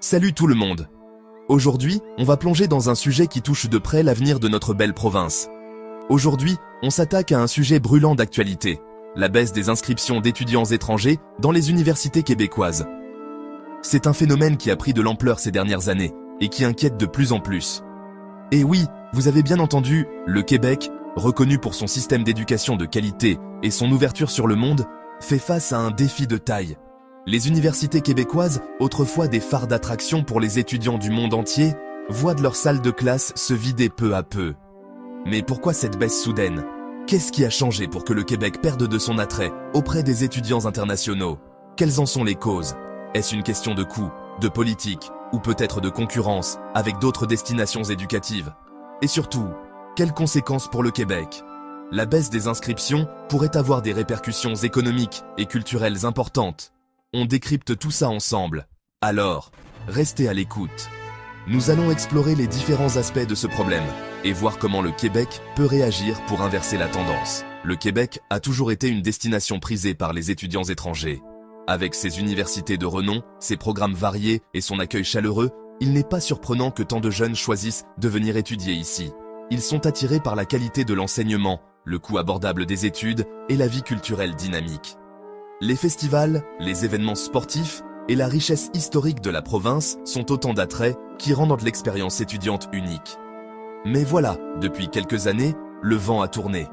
Salut tout le monde! Aujourd'hui, on va plonger dans un sujet qui touche de près l'avenir de notre belle province. Aujourd'hui, on s'attaque à un sujet brûlant d'actualité, la baisse des inscriptions d'étudiants étrangers dans les universités québécoises. C'est un phénomène qui a pris de l'ampleur ces dernières années et qui inquiète de plus en plus. Et oui, vous avez bien entendu, le Québec, reconnu pour son système d'éducation de qualité et son ouverture sur le monde, fait face à un défi de taille. Les universités québécoises, autrefois des phares d'attraction pour les étudiants du monde entier, voient de leurs salles de classe se vider peu à peu. Mais pourquoi cette baisse soudaine? Qu'est-ce qui a changé pour que le Québec perde de son attrait auprès des étudiants internationaux? Quelles en sont les causes? Est-ce une question de coût, de politique, ou peut-être de concurrence avec d'autres destinations éducatives? Et surtout, quelles conséquences pour le Québec? La baisse des inscriptions pourrait avoir des répercussions économiques et culturelles importantes. On décrypte tout ça ensemble. Alors, restez à l'écoute. Nous allons explorer les différents aspects de ce problème et voir comment le Québec peut réagir pour inverser la tendance. Le Québec a toujours été une destination prisée par les étudiants étrangers. Avec ses universités de renom, ses programmes variés et son accueil chaleureux, il n'est pas surprenant que tant de jeunes choisissent de venir étudier ici. Ils sont attirés par la qualité de l'enseignement, le coût abordable des études et la vie culturelle dynamique. Les festivals, les événements sportifs et la richesse historique de la province sont autant d'attraits qui rendent l'expérience étudiante unique. Mais voilà, depuis quelques années, le vent a tourné.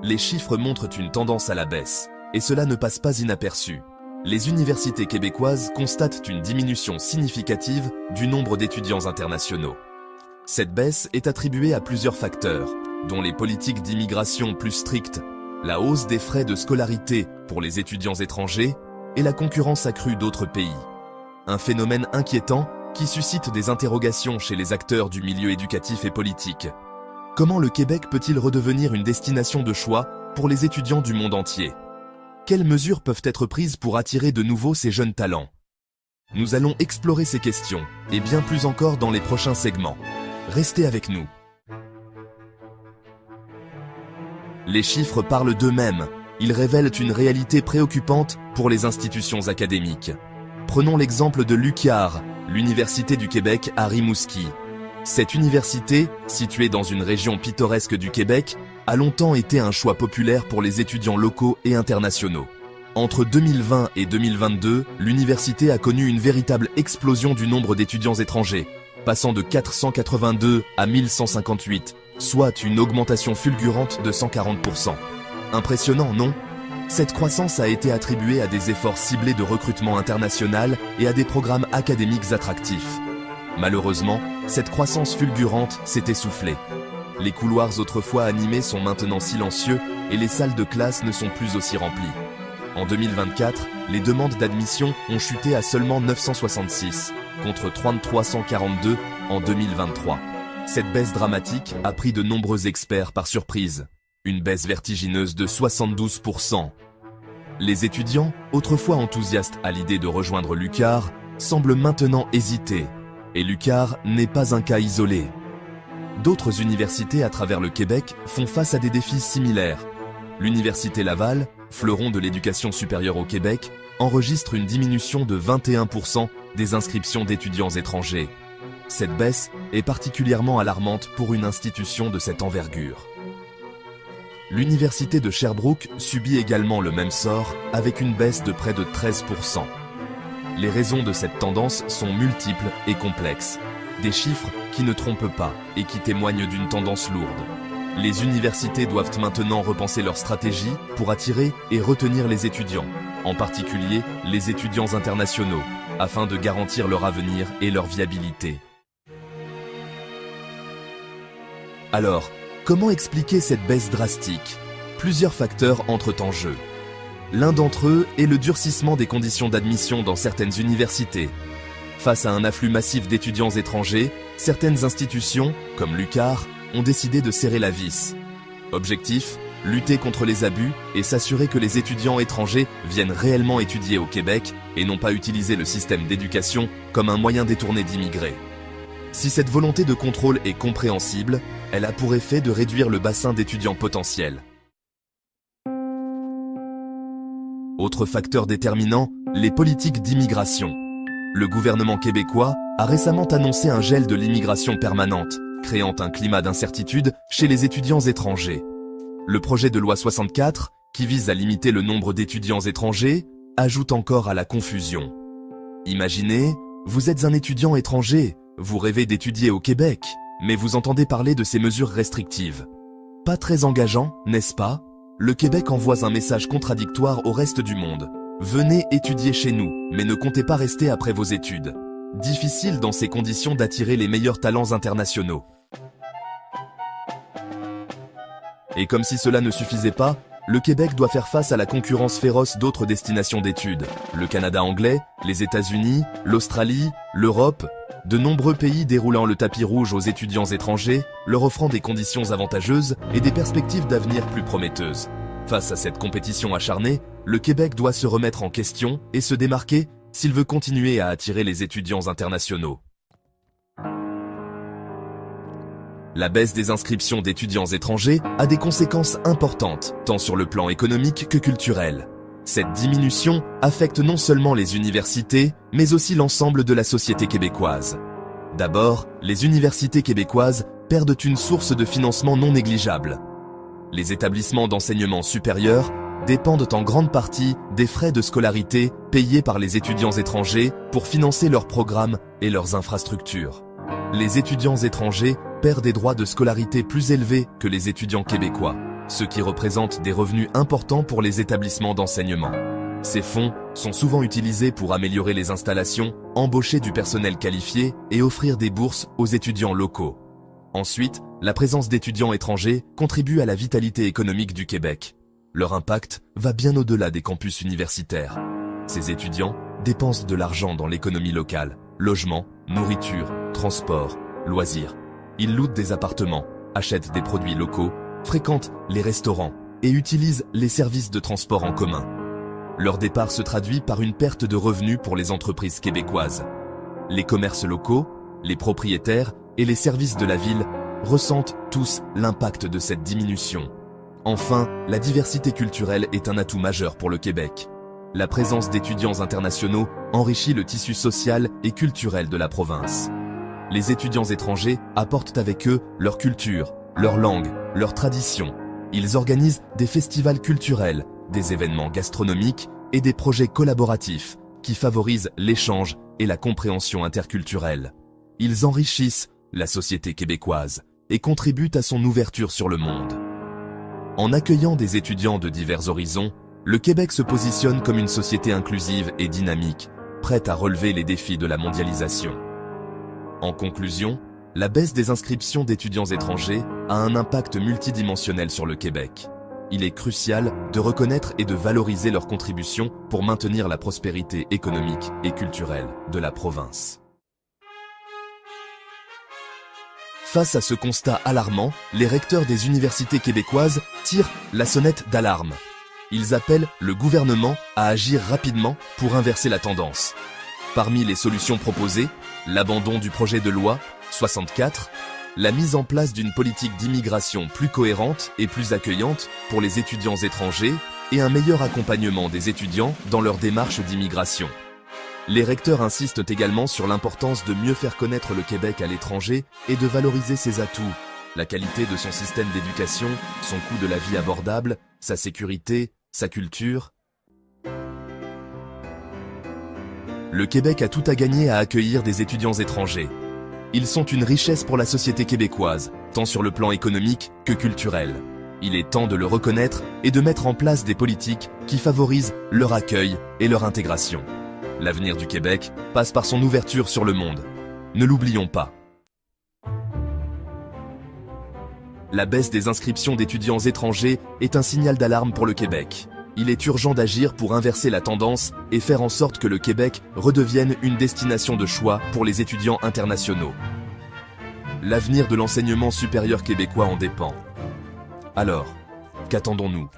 Les chiffres montrent une tendance à la baisse, et cela ne passe pas inaperçu. Les universités québécoises constatent une diminution significative du nombre d'étudiants internationaux. Cette baisse est attribuée à plusieurs facteurs, dont les politiques d'immigration plus strictes, la hausse des frais de scolarité pour les étudiants étrangers et la concurrence accrue d'autres pays. Un phénomène inquiétant qui suscite des interrogations chez les acteurs du milieu éducatif et politique. Comment le Québec peut-il redevenir une destination de choix pour les étudiants du monde entier? Quelles mesures peuvent être prises pour attirer de nouveau ces jeunes talents? Nous allons explorer ces questions et bien plus encore dans les prochains segments. Restez avec nous. Les chiffres parlent d'eux-mêmes. Ils révèlent une réalité préoccupante pour les institutions académiques. Prenons l'exemple de l'UQAR, l'Université du Québec à Rimouski. Cette université, située dans une région pittoresque du Québec, a longtemps été un choix populaire pour les étudiants locaux et internationaux. Entre 2020 et 2022, l'université a connu une véritable explosion du nombre d'étudiants étrangers, passant de 482 à 1158, soit une augmentation fulgurante de 140%. Impressionnant, non? Cette croissance a été attribuée à des efforts ciblés de recrutement international et à des programmes académiques attractifs. Malheureusement, cette croissance fulgurante s'est essoufflée. Les couloirs autrefois animés sont maintenant silencieux et les salles de classe ne sont plus aussi remplies. En 2024, les demandes d'admission ont chuté à seulement 966, contre 3342 en 2023. Cette baisse dramatique a pris de nombreux experts par surprise. Une baisse vertigineuse de 72%. Les étudiants, autrefois enthousiastes à l'idée de rejoindre l'UQAR, semblent maintenant hésiter. Et l'UQAR n'est pas un cas isolé. D'autres universités à travers le Québec font face à des défis similaires. L'Université Laval, fleuron de l'éducation supérieure au Québec, enregistre une diminution de 21% des inscriptions d'étudiants étrangers. Cette baisse est particulièrement alarmante pour une institution de cette envergure. L'Université de Sherbrooke subit également le même sort avec une baisse de près de 13%. Les raisons de cette tendance sont multiples et complexes. Des chiffres qui ne trompent pas et qui témoignent d'une tendance lourde. Les universités doivent maintenant repenser leur stratégie pour attirer et retenir les étudiants, en particulier les étudiants internationaux, afin de garantir leur avenir et leur viabilité. Alors, comment expliquer cette baisse drastique? Plusieurs facteurs entrent en jeu. L'un d'entre eux est le durcissement des conditions d'admission dans certaines universités. Face à un afflux massif d'étudiants étrangers, certaines institutions, comme l'UQAR, ont décidé de serrer la vis. Objectif, lutter contre les abus et s'assurer que les étudiants étrangers viennent réellement étudier au Québec et non pas utiliser le système d'éducation comme un moyen détourné d'immigrer. Si cette volonté de contrôle est compréhensible, elle a pour effet de réduire le bassin d'étudiants potentiels. Autre facteur déterminant, les politiques d'immigration. Le gouvernement québécois a récemment annoncé un gel de l'immigration permanente, créant un climat d'incertitude chez les étudiants étrangers. Le projet de loi 64, qui vise à limiter le nombre d'étudiants étrangers, ajoute encore à la confusion. Imaginez, vous êtes un étudiant étranger, vous rêvez d'étudier au Québec, mais vous entendez parler de ces mesures restrictives. Pas très engageant, n'est-ce pas? Le Québec envoie un message contradictoire au reste du monde. Venez étudier chez nous, mais ne comptez pas rester après vos études. Difficile dans ces conditions d'attirer les meilleurs talents internationaux. Et comme si cela ne suffisait pas, le Québec doit faire face à la concurrence féroce d'autres destinations d'études. Le Canada anglais, les États-Unis, l'Australie, l'Europe, de nombreux pays déroulant le tapis rouge aux étudiants étrangers, leur offrant des conditions avantageuses et des perspectives d'avenir plus prometteuses. Face à cette compétition acharnée, le Québec doit se remettre en question et se démarquer s'il veut continuer à attirer les étudiants internationaux. La baisse des inscriptions d'étudiants étrangers a des conséquences importantes, tant sur le plan économique que culturel. Cette diminution affecte non seulement les universités, mais aussi l'ensemble de la société québécoise. D'abord, les universités québécoises perdent une source de financement non négligeable. Les établissements d'enseignement supérieur dépendent en grande partie des frais de scolarité payés par les étudiants étrangers pour financer leurs programmes et leurs infrastructures. Les étudiants étrangers perdent des droits de scolarité plus élevés que les étudiants québécois, ce qui représente des revenus importants pour les établissements d'enseignement. Ces fonds sont souvent utilisés pour améliorer les installations, embaucher du personnel qualifié et offrir des bourses aux étudiants locaux. Ensuite, la présence d'étudiants étrangers contribue à la vitalité économique du Québec. Leur impact va bien au-delà des campus universitaires. Ces étudiants dépensent de l'argent dans l'économie locale, logement, nourriture, transport, loisirs. Ils louent des appartements, achètent des produits locaux, fréquentent les restaurants et utilisent les services de transport en commun. Leur départ se traduit par une perte de revenus pour les entreprises québécoises. Les commerces locaux, les propriétaires et les services de la ville ressentent tous l'impact de cette diminution. Enfin, la diversité culturelle est un atout majeur pour le Québec. La présence d'étudiants internationaux enrichit le tissu social et culturel de la province. Les étudiants étrangers apportent avec eux leur culture, leur langue, leurs traditions. Ils organisent des festivals culturels, des événements gastronomiques et des projets collaboratifs qui favorisent l'échange et la compréhension interculturelle. Ils enrichissent la société québécoise et contribuent à son ouverture sur le monde. En accueillant des étudiants de divers horizons, le Québec se positionne comme une société inclusive et dynamique, prête à relever les défis de la mondialisation. En conclusion, la baisse des inscriptions d'étudiants étrangers a un impact multidimensionnel sur le Québec. Il est crucial de reconnaître et de valoriser leurs contributions pour maintenir la prospérité économique et culturelle de la province. Face à ce constat alarmant, les recteurs des universités québécoises tirent la sonnette d'alarme. Ils appellent le gouvernement à agir rapidement pour inverser la tendance. Parmi les solutions proposées, l'abandon du projet de loi 64, la mise en place d'une politique d'immigration plus cohérente et plus accueillante pour les étudiants étrangers et un meilleur accompagnement des étudiants dans leur démarche d'immigration. Les recteurs insistent également sur l'importance de mieux faire connaître le Québec à l'étranger et de valoriser ses atouts, la qualité de son système d'éducation, son coût de la vie abordable, sa sécurité, sa culture. Le Québec a tout à gagner à accueillir des étudiants étrangers. Ils sont une richesse pour la société québécoise, tant sur le plan économique que culturel. Il est temps de le reconnaître et de mettre en place des politiques qui favorisent leur accueil et leur intégration. L'avenir du Québec passe par son ouverture sur le monde. Ne l'oublions pas. La baisse des inscriptions d'étudiants étrangers est un signal d'alarme pour le Québec. Il est urgent d'agir pour inverser la tendance et faire en sorte que le Québec redevienne une destination de choix pour les étudiants internationaux. L'avenir de l'enseignement supérieur québécois en dépend. Alors, qu'attendons-nous ?